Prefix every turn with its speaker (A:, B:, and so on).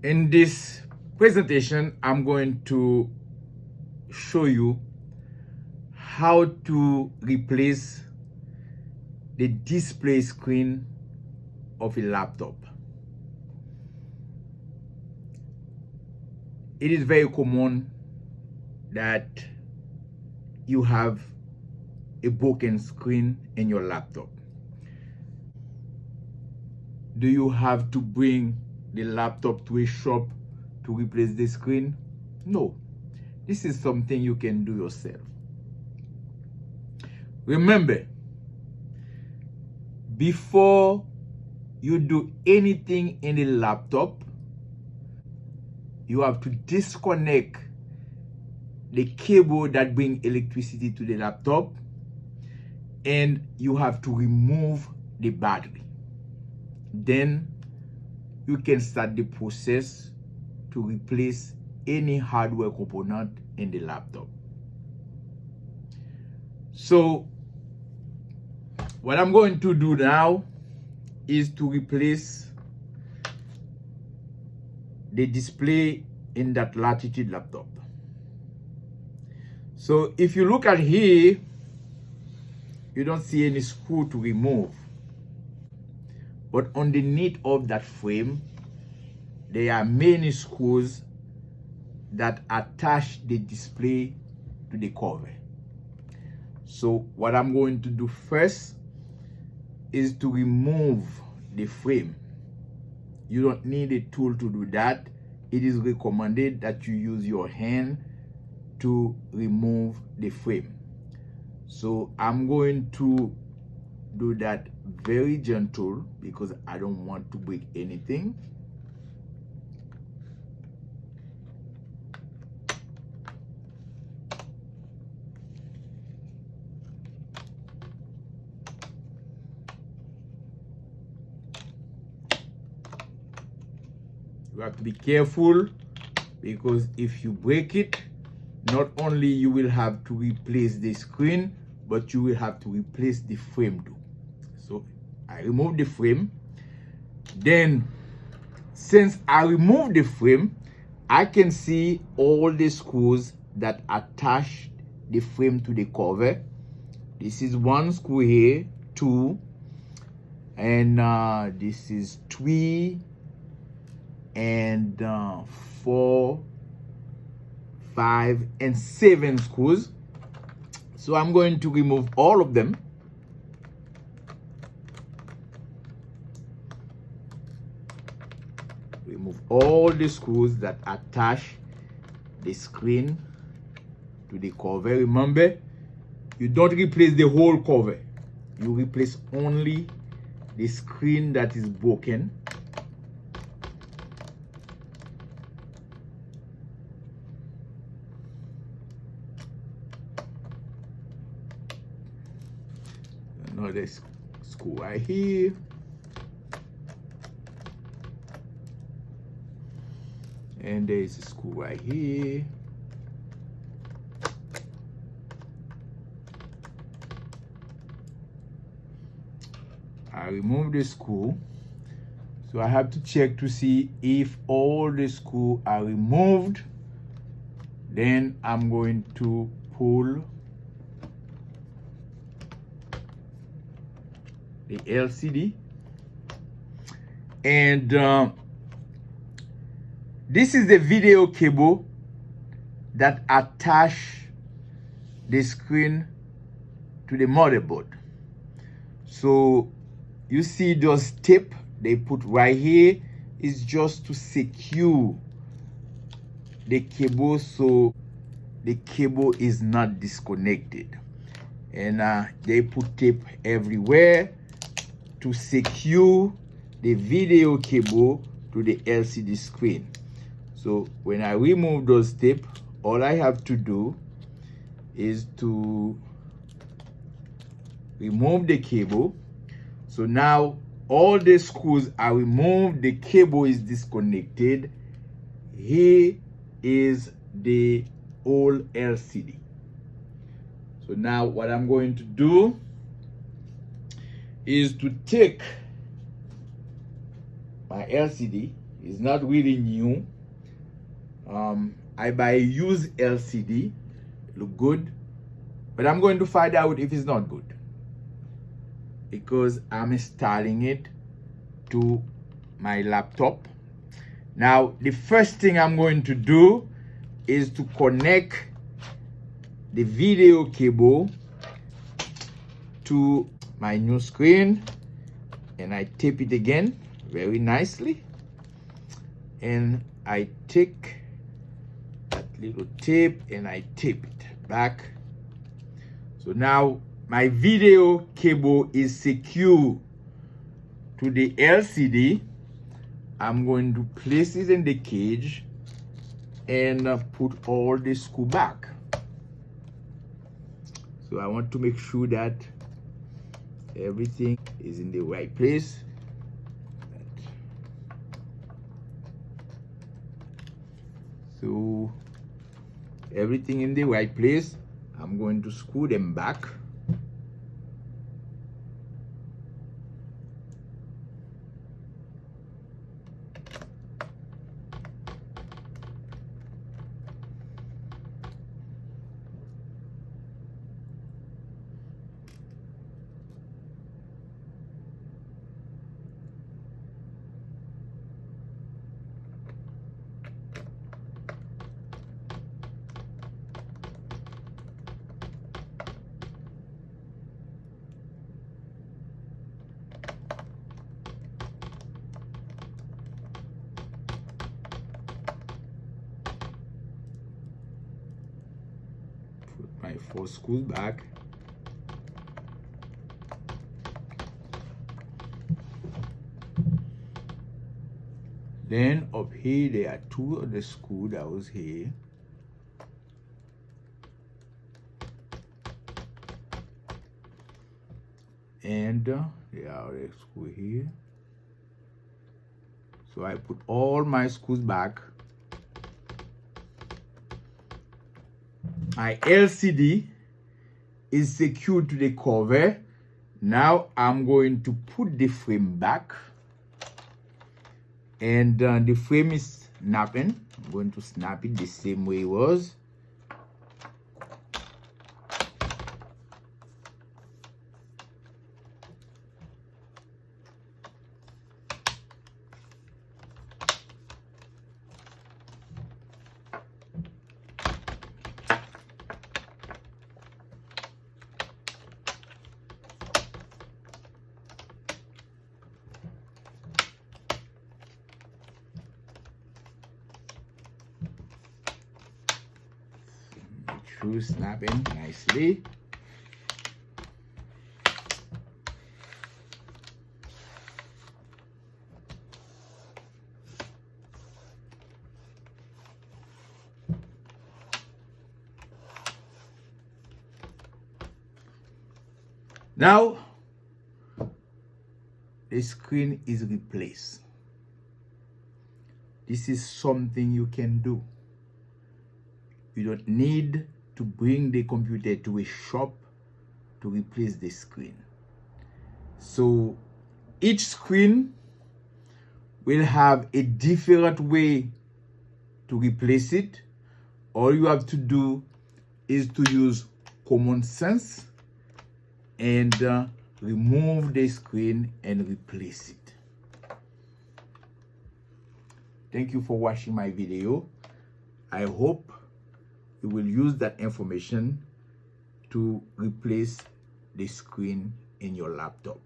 A: In this presentation, I'm going to show you how to replace the display screen of a laptop. It is very common that you have a broken screen in your laptop. Do you have to bring the laptop to a shop to replace the screen? No. This is something you can do yourself. Remember, before you do anything in the laptop, you have to disconnect the cable that brings electricity to the laptop, and you have to remove the battery. Then you can start the process to replace any hardware component in the laptop. So what I'm going to do now is to replace the display in that Latitude laptop. So if you look at here, you don't see any screw to remove. But underneath of that frame, there are many screws that attach the display to the cover. So what I'm going to do first is to remove the frame. You don't need a tool to do that. It is recommended that you use your hand to remove the frame. So I'm going to do that very gentle because I don't want to break anything. You have to be careful because if you break it, not only you will have to replace the screen, but you will have to replace the frame too. So I remove the frame. Then since I remove the frame, I can see all the screws that attach the frame to the cover. This is one screw here, two, and this is three, and 4, 5, and 7 screws. So I'm going to remove all of them. Remove all the screws that attach the screen to the cover. Remember, you don't replace the whole cover. You replace only the screen that is broken. Another screw right here. And there is a screw right here. I remove the screw. So I have to check to see if all the screws are removed. Then I'm going to pull the LCD, and this is the video cable that attach the screen to the motherboard. So you see those tape they put right here is just to secure the cable so the cable is not disconnected, and they put tape everywhere to secure the video cable to the LCD screen. So when I remove those tape, all I have to do is to remove the cable. So now all the screws are removed, the cable is disconnected. Here is the old LCD. So now what I'm going to do is to take my LCD It's not really new. I buy a used LCD, look good, but I'm going to find out if it's not good because I'm installing it to my laptop. Now, the first thing I'm going to do is to connect the video cable to my new screen, and I tape it again very nicely, and I take that little tape and I tape it back. So now my video cable is secure to the LCD. I'm going to place it in the cage and put all the screw back. So I want to make sure that everything is in the right place. So everything in the right place. I'm going to screw them back. My 4 screws back. Then up here there are 2 of the screws that was here. And there are the screws here. So I put all my screws back. My LCD is secured to the cover. Now I'm going to put the frame back, and the frame is snapping. I'm going to snap it the same way it was. Screw snapping nicely. Now the screen is replaced. This is something you can do. You don't need to bring the computer to a shop to replace the screen. So each screen will have a different way to replace it. All you have to do is to use common sense and remove the screen and replace it. Thank you for watching my video. I hope you will use that information to replace the screen in your laptop.